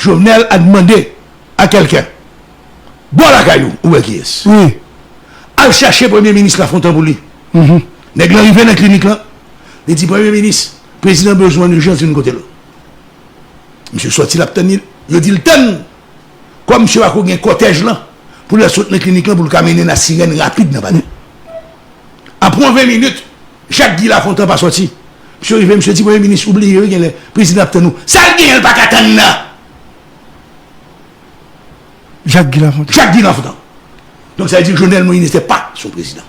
Jovenel a demandé à quelqu'un, bon la caillou, où est qui est? Oui. Al chercher Premier ministre Lafontaine pour lui. Nèg la arrivé dans la clinique là, il dit Premier ministre, président besoin d'urgence d'une côté là. Monsieur sorti la tenir, il dit le temps comme monsieur a un cortège là pour le sortir dans la clinique là pour le camener la sirène rapide dans le après 20 minutes, Jacques Guy Lafontaine pas sorti. Monsieur arrivé, monsieur dit Premier ministre, oubliez que le président a nous. Ça ne pas qu'attendre là. Jacques Guy Lafontaine. Jacques Guy Lafontaine. Donc ça veut dire que Jovenel Moïse n'était pas son président.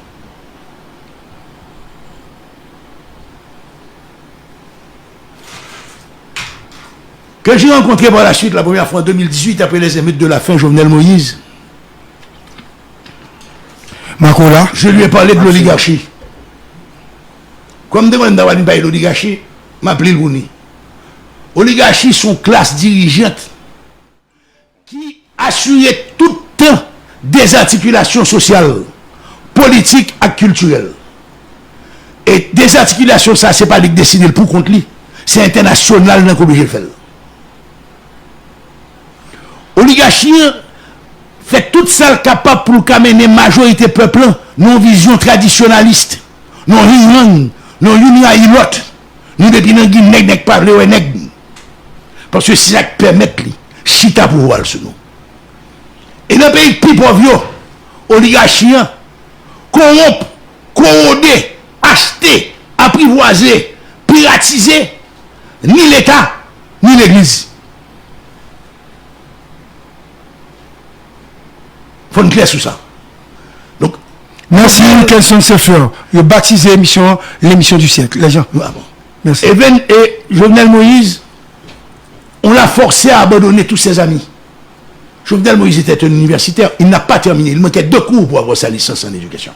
Que j'ai rencontré par la suite, la première fois en 2018, après les émeutes de la fin, Jovenel Moïse, Makola. je lui ai parlé de l'oligarchie. Comme demande d'avoir une baille d'oligarchie, m'appelé le Bouni. Oligarchie sont classe dirigeante qui assurait tout le temps des articulations sociales, politiques et culturelles. Et des articulations, ça, c'est pas lui qui décide pour contre lui, c'est international dans le faire. Oligarchie fait tout ça capable pour mener majorité peuple, non vision traditionnaliste, non union, non union à l'autre, nous depuis nous nèg pas nèg. Parce que si ça permet lui, chita pouvoir sur nous. Et dans le pays plus pauvre, oligarchie, corrompre, corroder, acheter, apprivoiser, piratiser, ni l'État, ni l'Église. Il faut une clair sur ça. Donc, merci, Kelson Sefleur. Il a baptisé l'émission du siècle. Les gens. Ah bon. Merci. Et Jovenel Moïse, on l'a forcé à abandonner tous ses amis. Jovenel Moïse était un universitaire, il n'a pas terminé. Il manquait 2 cours pour avoir sa licence en éducation.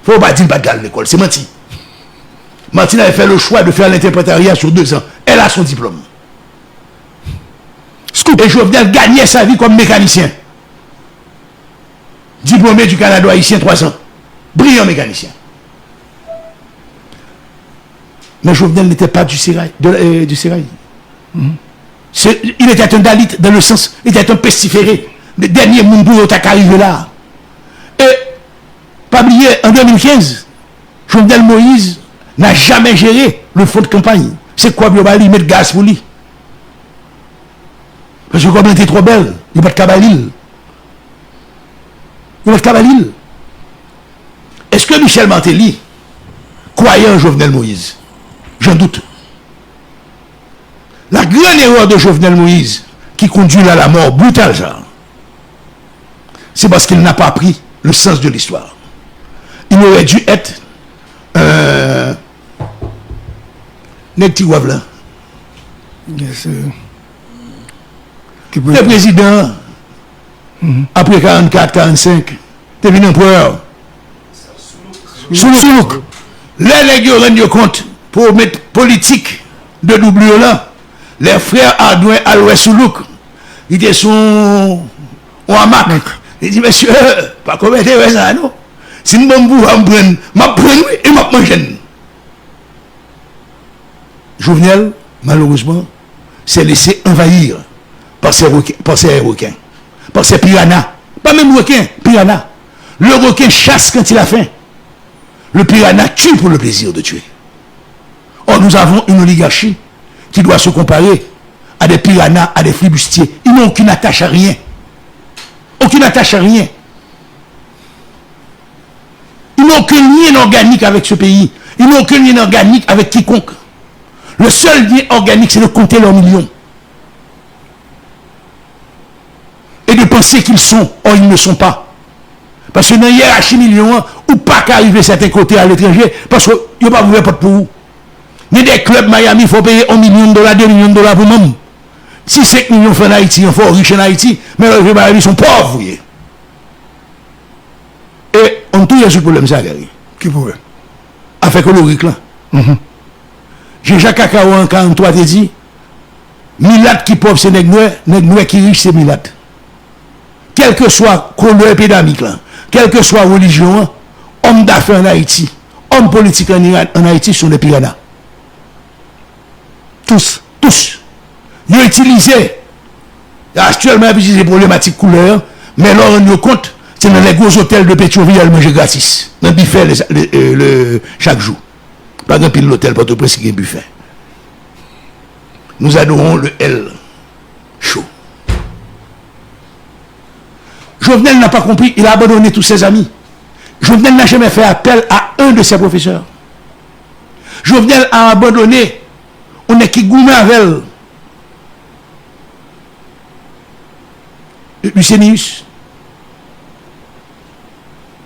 Il ne faut pas dire qu'il n'a pas de l'école, c'est menti. Martine avait fait le choix de faire l'interprétariat sur 2 ans. Elle a son diplôme. Et Jovenel gagnait sa vie comme mécanicien. Diplômé du Canada haïtien 3 ans. Brillant mécanicien. Mais Jovenel n'était pas du Sérail. Il était un Dalit dans le sens, il était un pestiféré. Le dernier monde pour arriver là. Et, pas oublier, en 2015, Jovenel Moïse n'a jamais géré le fonds de campagne. C'est quoi, il va mettre gaz pour lui. Parce que comme elle était trop belle, il va de Cabalil. Il va de Cabalil. Est-ce que Michel Martelly croyait en Jovenel Moïse? J'en doute. La grande erreur de Jovenel Moïse, qui conduit à la mort brutale, c'est parce qu'il n'a pas appris le sens de l'histoire. Il aurait dû être là. Yes, Le président, après 44-45, t'es venu empereur. Soulouk. Les nègres rendent compte pour mettre politique de doublure là. Les frères Ardouin, Aloué Soulouk, ils étaient son hamac. Ils disent, monsieur, pas commettre ça, non? Si nous m'en prendre, et m'a manger. Jovenel, malheureusement, s'est laissé envahir par ces requins, par ces piranhas. Pas même requins, piranhas. Le requin chasse quand il a faim. Le piranha tue pour le plaisir de tuer. Or, nous avons une oligarchie qui doit se comparer à des piranhas, à des flibustiers. Ils n'ont aucune attache à rien. Aucune attache à rien. Ils n'ont aucun lien organique avec ce pays. Ils n'ont aucun lien organique avec quiconque. Le seul lien organique, c'est de compter leurs millions. Et de penser qu'ils sont, or ils ne sont pas. Parce que dans la hiérarchie million, ou pas qu'arriver certains côtés à l'étranger, parce qu'il n'y a pas ouvert porte pour vous. Mais des clubs Miami, il faut payer $1 million, $2 millions pour même. Si 5 millions font en Haïti, il faut riche en Haïti, mais les Miami sont pauvres. Et on trouve ce problème, ça, Gary. Qui problème? Avec colorique là. Jean-Jacques Cacao en 1943 te dit, Milat qui pauvre c'est nègre qui riche c'est Milat. Quel que soit couleur épidémique là, quelle que soit religion, homme d'affaires en Haïti, homme politique en Haïti sont des piranhas. Tous. Ils ont utilisé Actuellement, il y a des problématiques couleurs, mais là, on nous compte, c'est dans les gros hôtels de Pétionville, à manger gratis. Dans le buffet chaque jour. Pas dans pile l'hôtel, pas de presse qui est buffet. Nous adorons le L chaud. Jovenel n'a pas compris, il a abandonné tous ses amis. Jovenel n'a jamais fait appel à un de ses professeurs. Jovenel a abandonné, on est qui gourmet avec Lucenius,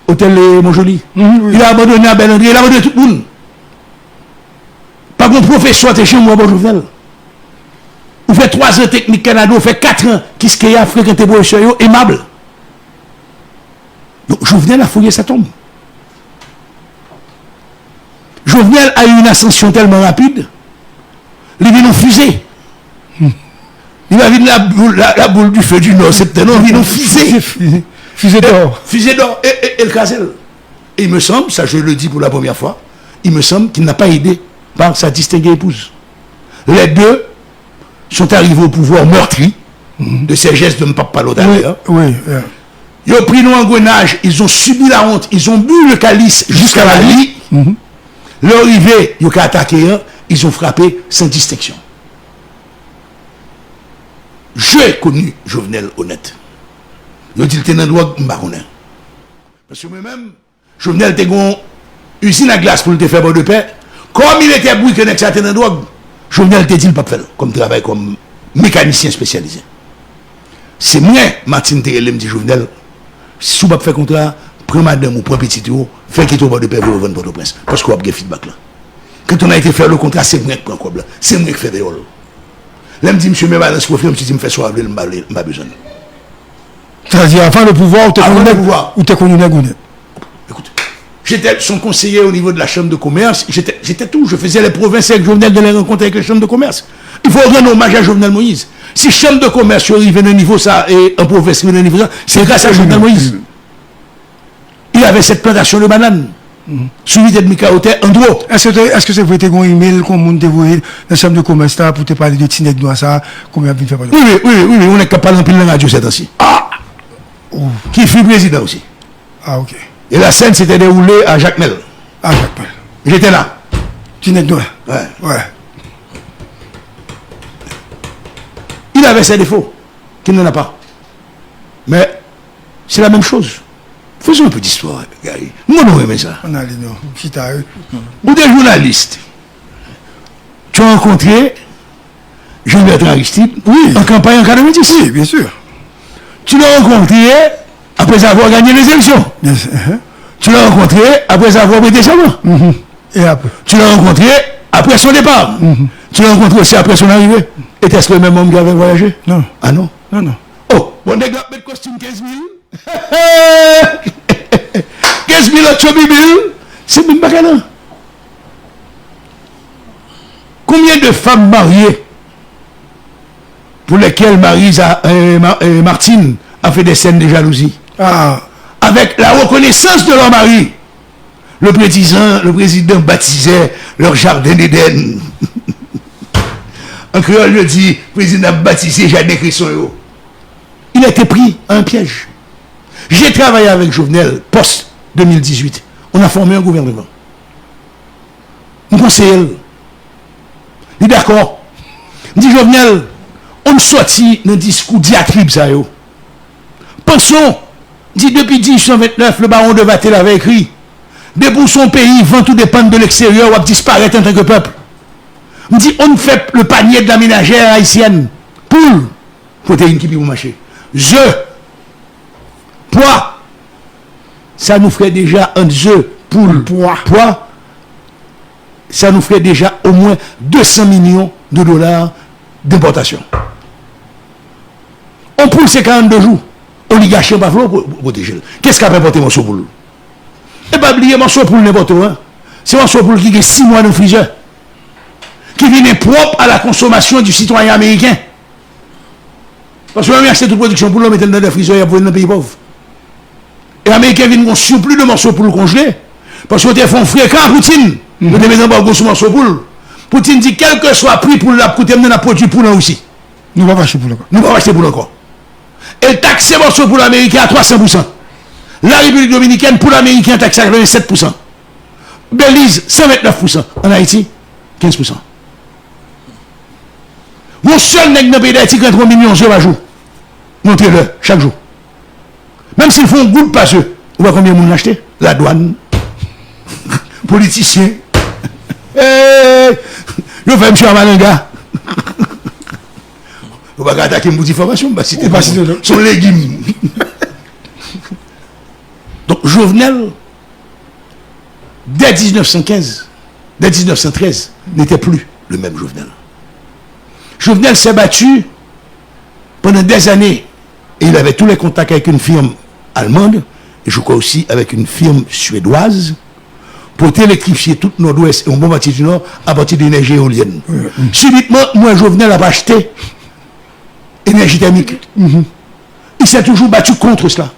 Hôtel Montjoli. Oui. Il a abandonné à Bel-André, il a abandonné tout le monde. Pas mon professeur, t'es chez moi, bon Jovenel. Vous faites 3 ans technique Canada, vous faites 4 ans, qu'est-ce qu'il y a fréquenté professeur aimable. Donc Jovenel a fouillé sa tombe. Jovenel a eu une ascension tellement rapide, il vient en fusée. Il va venir la boule du feu du Nord, c'est non, il vient en fusée. Fusée d'or. Fusée d'or et le casel. Et il me semble, ça je le dis pour la première fois, il me semble qu'il n'a pas aidé par sa distinguée épouse. Les deux sont arrivés au pouvoir meurtri de ces gestes de Mpapa d'ailleurs. Oui. Ils ont pris nos engrenages, ils ont subi la honte, ils ont bu le calice jusqu'à la lit. Leur arrivée, ils ont attaqué, ils ont frappé sans distinction. J'ai connu Jovenel honnête. Ils dit qu'il était dans le droit de Baronnet. Parce que moi-même, Jovenel était une usine à glace pour le faire de paix. Comme il était bouilli que ça était dans le droit, Jovenel était dit le pas faire comme travail, comme mécanicien spécialisé. C'est moi, Martine Terrel, me dit Jovenel, si vous ne faites pas contrat, prends madame ou prends petit tour, faites qu'il tombe de paix pour vendre Port-au-Prince. Parce qu'on a un feedback là. Quand on a été faire le contrat, c'est moi qui prends quoi là. C'est moi qui fais des rôles. Là, me dit, monsieur, mais balance profil, je me fais soir, je n'ai pas besoin. C'est-à-dire, avant le pouvoir, ou t'es connu Nagounet. Écoute, j'étais son conseiller au niveau de la chambre de commerce, j'étais tout, je faisais les provinces avec Jovenel de les rencontrer avec les chambres de commerce. Il faut rendre hommage à Jovenel Moïse. Si chambre de commerce arrive à un niveau ça, et un province arrive à un niveau ça, c'est grâce à Jovenel Moïse. Il avait cette plantation de bananes. Suivi de Mikaote Andro. Est-ce que c'est vous avez un email qu'on m'a envoyé dans la chambre de commerce pour te parler de Tinec Noir ça, combien de faire parler? Oui, on est capable d'en parler dans la radio cette temps-ci. Qui fut président aussi. Ah, ok. Et la scène s'était déroulée à Jacmel. À Jacmel. J'étais là. Tinec Noir. Ouais. Il avait ses défauts, qu'il n'en a pas. Mais c'est la même chose. Faisons un peu d'histoire, gars. Moi, on aime ça. On a les noms. Ou des journalistes. Tu as rencontré Jean-Bertrand Aristide en campagne en 90. Oui, bien sûr. Tu l'as rencontré après avoir gagné les élections. Yes. Tu l'as rencontré après avoir prêté serment. Et après? Tu l'as rencontré après son départ. Tu l'as rencontré aussi après son arrivée. Était-ce le même homme qui avait voyagé? Non. Ah non? Non. Oh, bon, des gars, mettre costume 15 000. 15 000 autres 000. C'est même bacana. Combien de femmes mariées pour lesquelles Martine a fait des scènes de jalousie? Avec la reconnaissance de leur mari. Le président baptisait leur jardin d'Éden. En créole, le dit, le président a baptisé Jardin Cresson. Il a été pris à un piège. J'ai travaillé avec Jovenel, post-2018. On a formé un gouvernement. Mon conseiller, il est d'accord. Il dit, Jovenel, on sortit dans le discours diatribe, ça yo. Pensons, dit depuis 1829, le baron de Vatel avait écrit, de pour son pays, vent tout dépendre de l'extérieur, ou disparaître en tant que peuple. On dit, on fait le panier de la ménagère haïtienne. Poule, protéine qui peut vous mâcher. Poids, ça nous ferait déjà un œuf, poule, poids, ça nous ferait déjà au moins 200 millions de dollars d'importation. On poule c'est 42 jours. Oligarchie, on va pour protéger. Qu'est-ce qu'a apporté mon poule? Et pas oublier mon poule n'importe où. C'est mon poule qui a 6 mois dans le freezer. Qui vient propre à la consommation du citoyen américain. Parce que l'Amérique, c'est toute production pour l'homme mettre dans le freezer pour les pays pauvres. Et les Américains viennent un surplus de morceaux pour le congeler. Parce qu'ils font fréquent routine. Ils mettent un embargo sur morceaux pour. Poutine dit quel que soit le prix pour la coûter, nous avons produit pour nous aussi. Nous ne pouvons pas acheter pour le corps. Nous ne pouvons pas acheter pour le corps. Et le taxe morceau pour l'Américain à 300%. La République Dominicaine pour l'Américain taxe à 87%. Belize 129%. En Haïti 15%. Mon seul nègre dans le pays d'Haïti qui a 3 millions par jour. Montrez-le chaque jour. Même s'ils font un goût de passeux, vous voyez combien de monde l'acheter? La douane, politiciens. Je fais M. Amalanga. Vous ne pouvez pas attaquer une petite formation, c'était pas son légume. Donc Jovenel, dès 1915, dès 1913, n'était plus le même Jovenel. Jovenel s'est battu pendant des années et il avait tous les contacts avec une firme allemande et je crois aussi avec une firme suédoise pour électrifier tout le nord-ouest et un bon partie du nord à partir d'énergie éolienne. Subitement, moi, Jovenel a acheté énergie thermique. Il s'est toujours battu contre cela.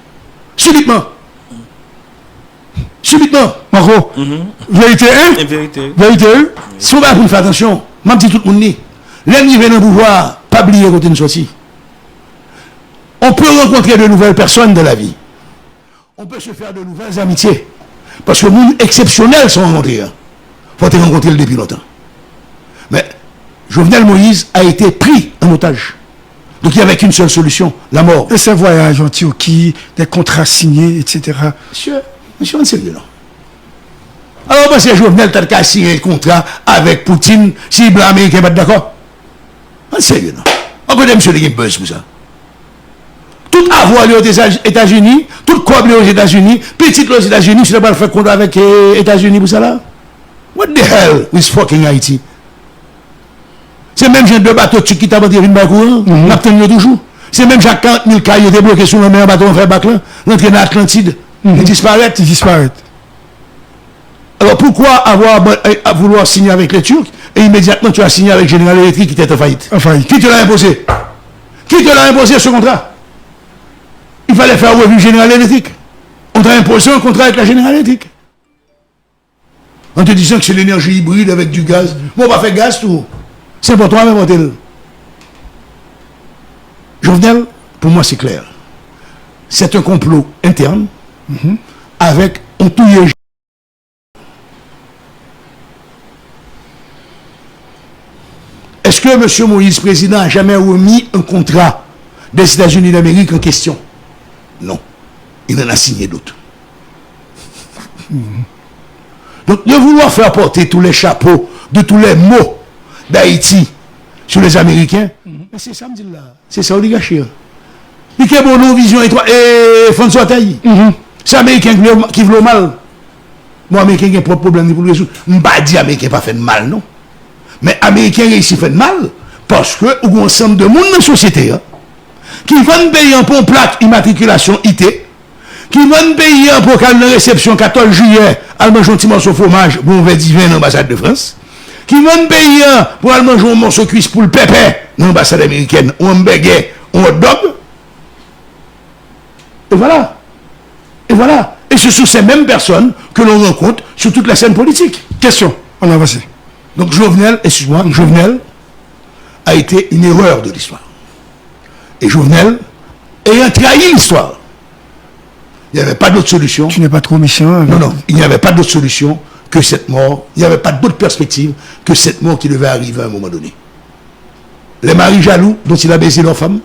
Subitement. Subitement. Marco, vérité 1? Vérité. Vérité 1? Si on va faire attention, m'a dit tout le monde, l'ennemi vient au pouvoir, pas oublier côté une sortie. On peut rencontrer de nouvelles personnes dans la vie. On peut se faire de nouvelles amitiés. Parce que les gens exceptionnels sont rencontrés. Il faut te rencontrer depuis longtemps. Mais Jovenel Moïse a été pris en otage. Donc il n'y avait qu'une seule solution, la mort. Et ces voyages en Turquie, des contrats signés, etc. Monsieur, on sérieux, non? Alors, parce que Jovenel t'a signé un contrat avec Poutine, si les Blancs américains pas d'accord? En sérieux, non? On connaît monsieur les buzz pour ça. Tout avoir aux États-Unis, tout corps aux États-Unis, petit aux États-Unis, tu n'as pas fait contrat avec les États-Unis pour ça là? What the hell is fucking Haïti? C'est même genre de bateau qui t'a battu une bague courant, l'obtenir toujours. C'est même Jacques 40 000 cas qui étaient bloqués sur le meilleur bateau en fait bac là, l'entrée dans l'Atlantide, ils disparaissent. Ils disparaissent. Alors pourquoi à vouloir signer avec les Turcs et immédiatement tu as signé avec General Electric qui était en faillite? Qui te l'a imposé? Qui te l'a imposé ce contrat? Il fallait faire revue General Electric. On t'a imposé un contrat avec la General Electric. En te disant que c'est l'énergie hybride avec du gaz. Bon, on va faire gaz tout. C'est pour toi même, hôtel. Jovenel, pour moi c'est clair. C'est un complot interne avec un touillé. Est-ce que M. Moïse, président, a jamais remis un contrat des États-Unis d'Amérique en question? Non. Il en a signé d'autres. Donc, de vouloir faire porter tous les chapeaux de tous les mots d'Haïti sur les Américains, mais c'est ça, me dit là. C'est ça, oligarchie. Il y a bon vision et François Tailly. C'est Américain qui veut le mal. Moi, Américain qui a pas de problème pour le résoudre. Je ne vais pas dire Américain pas fait de mal, non. Mais Américain réussit fait de mal parce que ou ensemble de monde dans la société qui vont payer pour plaque immatriculation IT, qui vont payer pour une réception 14 juillet, à manger un petit morceau de fromage pour un verre divin dans l'ambassade de France, qui vont payer pour aller manger un morceau de cuisse pour le pépé dans l'ambassade américaine, ou un baguette, ou un hot dog. Et voilà. Et voilà. Et ce sont ces mêmes personnes que l'on rencontre sur toute la scène politique. Question, on a avancé. Donc Jovenel, excuse-moi, Jovenel a été une erreur de l'histoire. Et Jovenel ayant trahi l'histoire, il n'y avait pas d'autre solution. Tu n'es pas trop méchant. Non, il n'y avait pas d'autre solution que cette mort. Il n'y avait pas d'autre perspective que cette mort qui devait arriver à un moment donné. Les maris jaloux dont il a baisé leur femme,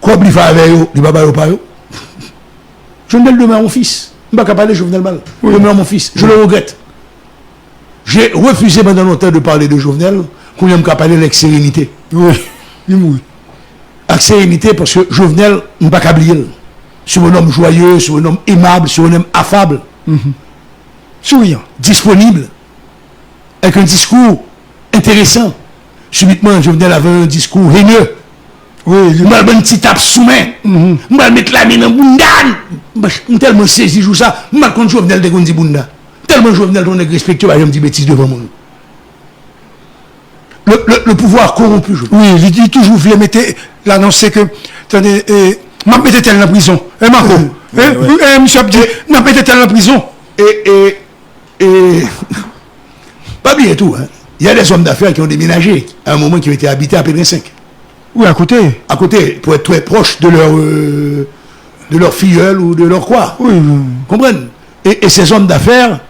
quoi il fait avec eux, il ne va pas eux. Jovenel demeure mon fils. Je ne vais pas parler de Jovenel mal. Il demeure mon fils. Je le regrette. J'ai refusé pendant longtemps de parler de Jovenel, qu'on aime qu'à parler avec sérénité. Oui, il mouille. Avec sérénité, parce que Jovenel, on ne peut pas oublier. C'est un homme joyeux, c'est un homme aimable, c'est un homme affable. Souriant. Disponible. Avec un discours intéressant. Subitement, Jovenel avait un discours haineux. Oui, je vais mettre un petit tape sous main. Je vais mettre la main dans le bundan. Je suis tellement saisi, je ça. Je vais contre Jovenel de Gondi Bunda. Tellement Jovenel on est respectueux, je me dis bêtises devant moi. Le pouvoir corrompu, je Oui, il dit toujours, vous mettez l'annoncer que, attendez, m'a mettez tel en prison. Marco, monsieur Abdi, m'a mettez tel en prison. Et pas bien tout, hein. Il y a des hommes d'affaires qui ont déménagé à un moment qui ont été habités à Pédrin 5. Oui, à côté. À côté, pour être très proche de leur filleul ou de leur quoi. Oui. Comprenez? Et ces hommes d'affaires,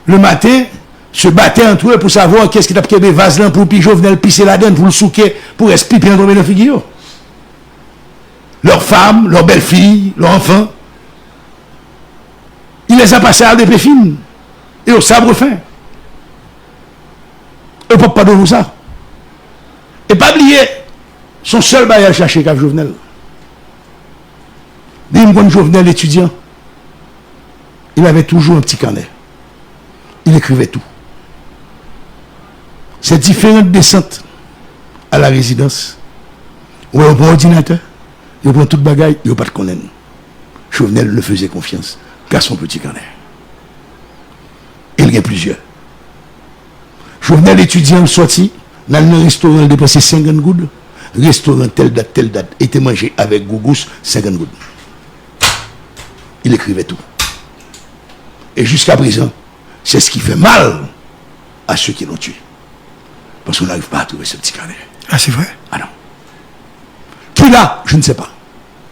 le matin, se battaient entre eux pour savoir qu'est-ce qui a pris des vases là pour Jovenel pisser la donne, pour le souquer, pour respirer dans le figure. Leurs femmes, leurs belles-filles, leurs enfants. Il les a passés à des péfines et au sabre fin. Eux ne peuvent pas donner ça. Et pas oublier, son seul bail à chercher qu'à Jovenel. Dis-moi, Jovenel étudiant, il avait toujours un petit carnet. Il écrivait tout. Ces différentes descentes à la résidence, où on prend ordinateur, il prend toute bagaille, il n'y a pas de connaître. Jovenel le faisait confiance, qu'à son petit carnet. Il y a plusieurs. Jovenel étudiant sorti, dans le restaurant, il dépensait 50 gouttes. Restaurant telle date, était mangé avec Gougous, 50 gouttes. Il écrivait tout. Et jusqu'à présent, c'est ce qui fait mal à ceux qui l'ont tué. Parce qu'on n'arrive pas à trouver ce petit carnet. Ah, c'est vrai? Ah non. Qui l'a? Je ne sais pas.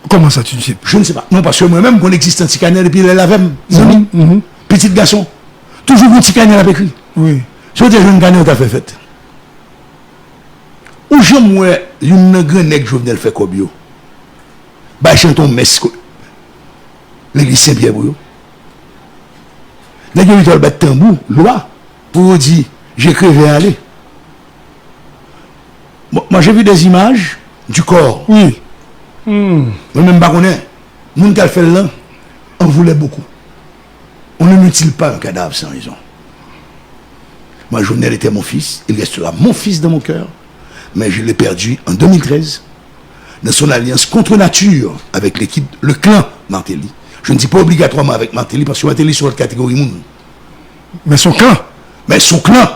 Comment ça, tu ne sais pas? Je ne sais pas. Non, parce que moi-même, qu'on existe un petit carnet depuis la même. Petit garçon. Toujours un petit carnet avec écrit. Oui. Si tu as un carnet, tu as fait. Ou je moi, une grande nègre Jovenel fait comme yo. Bah, chanton mesco. L'église Saint-Pierre pour yo. Nègre yo il battre tambour, loi, pour dire, j'écrivais aller. Moi, j'ai vu des images du corps. Oui. Moi-même, pas connaît. Moun qui a fait là, on voulait beaucoup. On ne mutile pas un cadavre sans raison. Moi, Jovenel était mon fils. Il restera mon fils dans mon cœur. Mais je l'ai perdu en 2013 dans son alliance contre nature avec l'équipe, le clan Martelly. Je ne dis pas obligatoirement avec Martelly parce que Martelly sur la catégorie monde. Mais son clan. Mais son clan.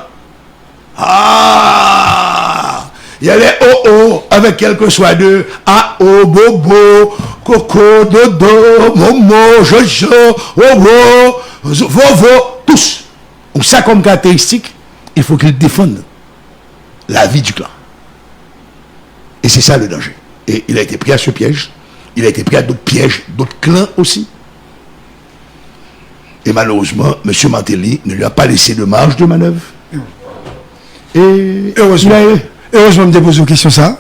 Ah! Il y a les oh avec quel que soit de A-O, Bobo, Coco, Dodo, Momo, Jojo, Wowo, Vovo, tous. Donc ça comme caractéristique, il faut qu'ils défendent la vie du clan. Et c'est ça le danger. Et il a été pris à ce piège. Il a été pris à d'autres pièges, d'autres clans aussi. Et malheureusement, M. Martelly ne lui a pas laissé de marge de manœuvre. Et heureusement, je me pose une question ça.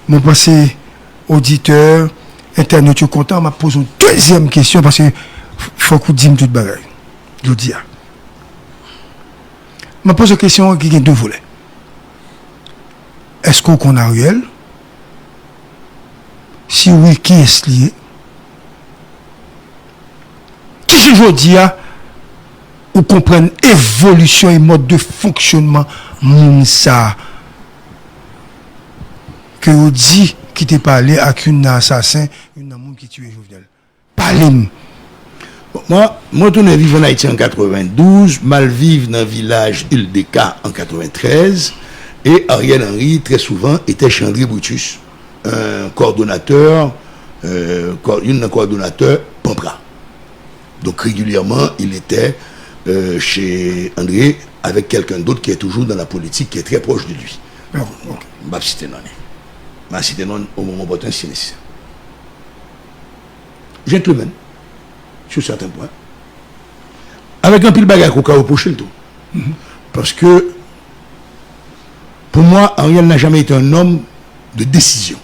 Mon passé auditeur, internaute, je suis content. Je me pose une deuxième question parce que faut qu'on dise toute bagaille. Je dis. Je me pose une question qui a deux volets. Est-ce qu'on connaît Ariel? Si oui, qui est lié? Qui je dis ou comprendre évolution et mode de fonctionnement ça que vous dit qui t'est parlé avec un assassin, un amour qui tue Jovenel. Parlez-moi. Moi, je suis vivre en Haïti en 92, mal vivre dans le village Ildeka en 93, et Ariel Henry, très souvent, était chez André Brutus, un coordonnateur, Pampra. Donc régulièrement, il était chez André avec quelqu'un d'autre qui est toujours dans la politique, qui est très proche de lui. Je vais citer non au moment opportun, c'est nécessaire. Gentleman, sur certains points, avec un pile bagage qu'on a reproché le tout. Parce que, pour moi, Ariel n'a jamais été un homme de décision.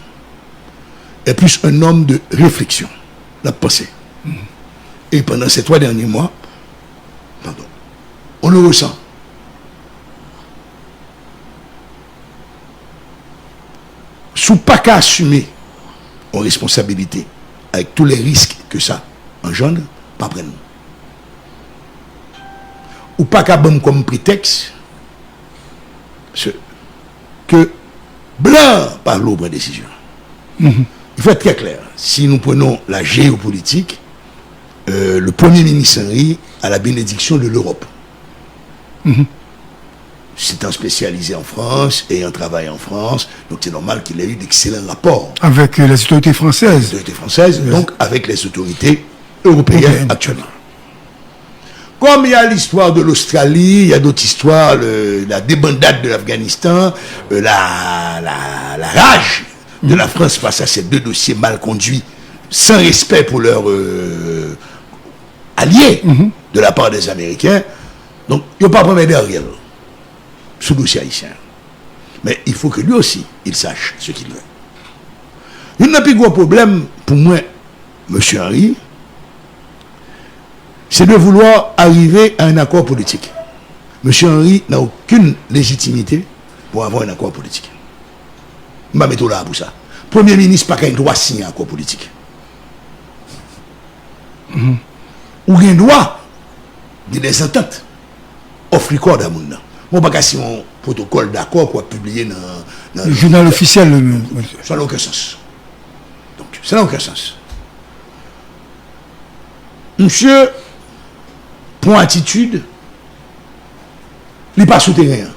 Et plus un homme de réflexion, la pensée. Et pendant ces 3 derniers mois, on le ressent. Sous pas qu'à assumer en responsabilité avec tous les risques que ça engendre, pas prendre. Ou pas qu'à bon comme prétexte que blanc par l'autre décision. Il faut être très clair. Si nous prenons la géopolitique, le Premier ministre Henry a la bénédiction de l'Europe. C'est un spécialisé en France et un travail en France, donc c'est normal qu'il ait eu d'excellents rapports. Avec les autorités françaises. Les autorités françaises, donc avec les autorités européennes actuellement. Comme il y a l'histoire de l'Australie, il y a d'autres histoires, la débandade de l'Afghanistan, la rage de la France face à ces deux dossiers mal conduits, sans respect pour leurs alliés de la part des Américains. Donc, il n'y a pas de problème derrière sous le dossier haïtien. Mais il faut que lui aussi, il sache ce qu'il veut. Il n'a plus gros problème pour moi, M. Henry, c'est de vouloir arriver à un accord politique. M. Henry n'a aucune légitimité pour avoir un accord politique. Je vais mettre là pour ça. Premier ministre n'a pas droit de signer un accord politique. Ou un droit de des ententes. Offre le corps d'amour. On ne pas signer un protocole d'accord pour publier dans le journal officiel. Ça n'a aucun sens. Donc, ça n'a aucun sens. Monsieur, pour attitude, il n'est pas souterrain.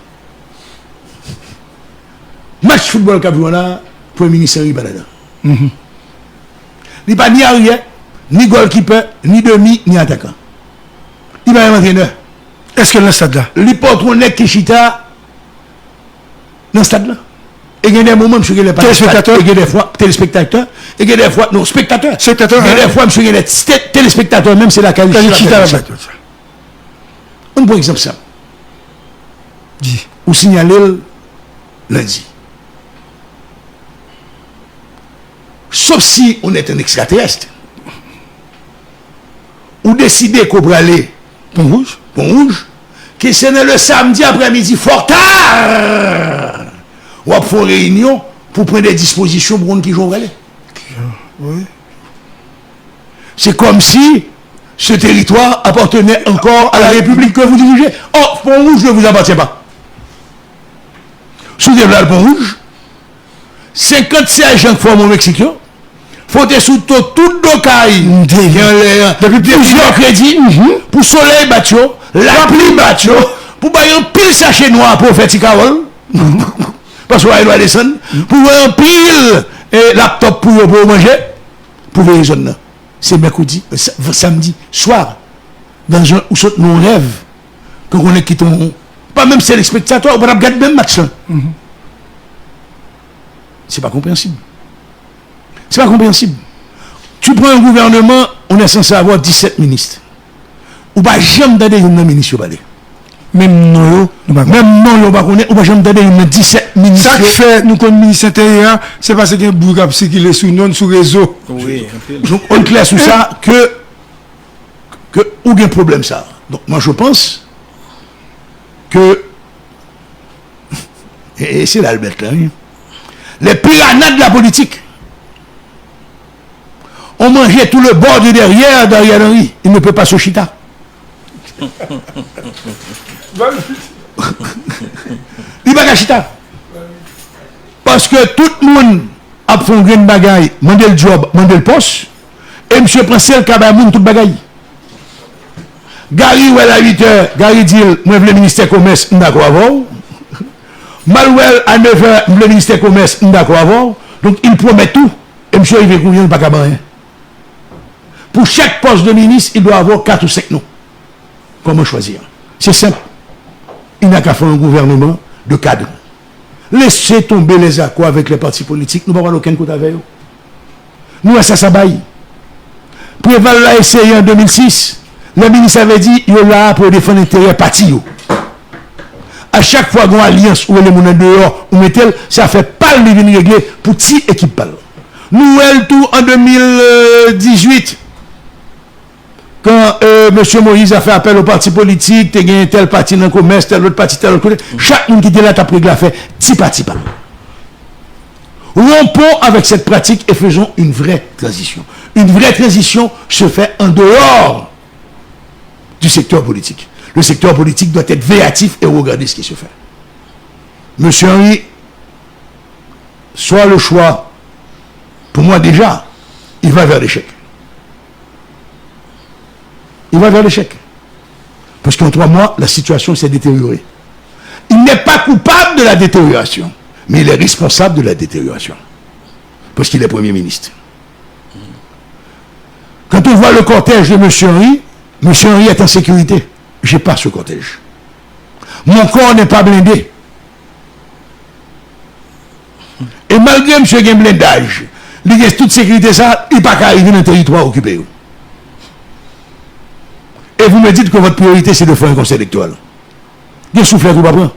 Match football Cabrona, Premier ministre il n'est pas là-dedans. Il n'est pas ni arrière, ni goalkeeper, ni demi, ni attaquant. Il n'est pas un entraîneur. Est-ce que dans le stade-là? Il porte un nez Kishita dans le stade-là. Et il y a des moments, monsieur, il y a des téléspectateurs. Il y a des fois téléspectateurs. Et il y a des fois, non, spectateurs. Spectateurs. Il y a des fois, monsieur, il y a des téléspectateurs, même c'est la qualité. On prend exemple ça. Dis. Ou signaler lundi. Sauf si on est un extraterrestre. Ou décider qu'on va aller Pont Rouge, que c'est le samedi après-midi fort tard. On va faire une réunion pour prendre des dispositions pour nous qui jouent aller. oui. C'est comme si ce territoire appartenait encore à la République que vous dirigez. Oh, Pont Rouge ne vous appartient pas. Sous le Pont Rouge, 57 gens qui forment au Mexique, faut être sous tout d'ocaille, depuis plusieurs crédits, pour soleil batio, la pluie batio, pour bailler un pile sachet noir pour faire Ticarol, parce qu'on va descendre, pour un pile laptop pour manger, pour les zones. C'est mercredi, samedi, soir, dans un où saute nos rêves, quand on est quitté, pas même c'est les spectateurs, on va regarder même match là. C'est pas compréhensible. C'est pas compréhensible. Tu prends un gouvernement, on est censé avoir 17 ministres. Ou pas jamais donner une ministre au palais. Même non, on va jamais donner une 17 ministres. Ça qui fait, nous comme ministre intérieur, c'est parce qu'il y a un bourg qui est sous non sous réseau. Oui. Donc on est clair sur ça que où il y a un problème ça. Donc moi je pense que et c'est là le bête là. Les piranhas de la politique ont mangé tout le bord de derrière Henry. Il ne peut pas se chita. Il va pas chita. Parce que tout le monde a fait un grain de bagaille, mandé le job, mandé le poste, et M. prend le cabane, tout bagaille. Gary, à 8h, Gary dit, moi, le ministère du Commerce, je suis d'accord avec. Malouel, à 9h, le ministère du Commerce, je suis d'accord avec. Donc, il promet tout, et M. il veut combien, pas qu'à rien. Pour chaque poste de ministre, il doit avoir 4 ou 5 noms. Comment choisir? C'est simple. Il n'a qu'à faire un gouvernement de cadre. Laissez tomber les accords avec les partis politiques. Nous n'avons aucun côté avec eux. Nous, ça s'abaille. Préval l'a essayé en 2006. Le ministre avait dit il est là pour défendre l'intérêt parti. À chaque fois qu'on a une alliance ou les gens dehors, ou mettez, ça fait pas le venir régler pour petit équipe. Nous, tout en 2018. Quand M. Moïse a fait appel au parti politique, il y a tel parti dans le commerce, tel autre parti, tel autre côté. Chaque monde qui était là, il a fait petit parti par. Rompons avec cette pratique et faisons une vraie transition. Une vraie transition se fait en dehors du secteur politique. Le secteur politique doit être véatif et regarder ce qui se fait. M. Henry, soit le choix, pour moi déjà, il va vers l'échec. Il va vers l'échec. Parce qu'en 3 mois, la situation s'est détériorée. Il n'est pas coupable de la détérioration, mais il est responsable de la détérioration. Parce qu'il est Premier ministre. Quand on voit le cortège de M. Henry, M. Henry est en sécurité. Je n'ai pas ce cortège. Mon corps n'est pas blindé. Et malgré M. Gen blindage, il a toute sécurité, ça, il n'est pas qu'à arriver dans le territoire occupé. Et vous me dites que votre priorité, c'est de faire un conseil électoral. Il souffle tout pas prendre.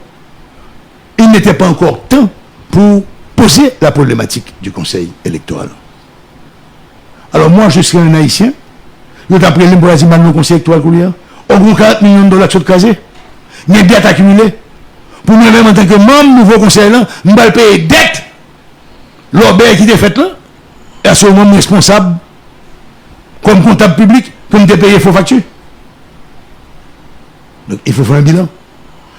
Il n'était pas encore temps pour poser la problématique du conseil électoral. Alors moi, je serais un Haïtien. Je t'appelle le Brésil, le conseil électoral pour lui. Au gros 40 millions de dollars de casé. Il y a des dettes accumulées. Pour nous-mêmes, en tant que membre, nouveau conseil, nous allons payer dette. L'obé qui est fait là, et à ce moment responsable, comme comptable public, comme de payer faux factures. Donc il faut faire un bilan.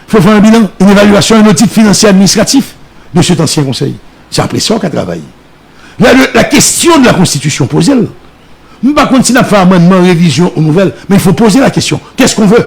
Il faut faire un bilan, une évaluation, un audit financier administratif de cet ancien conseil. C'est après ça qu'on travaille. La question de la Constitution posée, nous ne pouvons pas continuer à faire amendement, révision ou nouvelle, mais il faut poser la question. Qu'est-ce qu'on veut?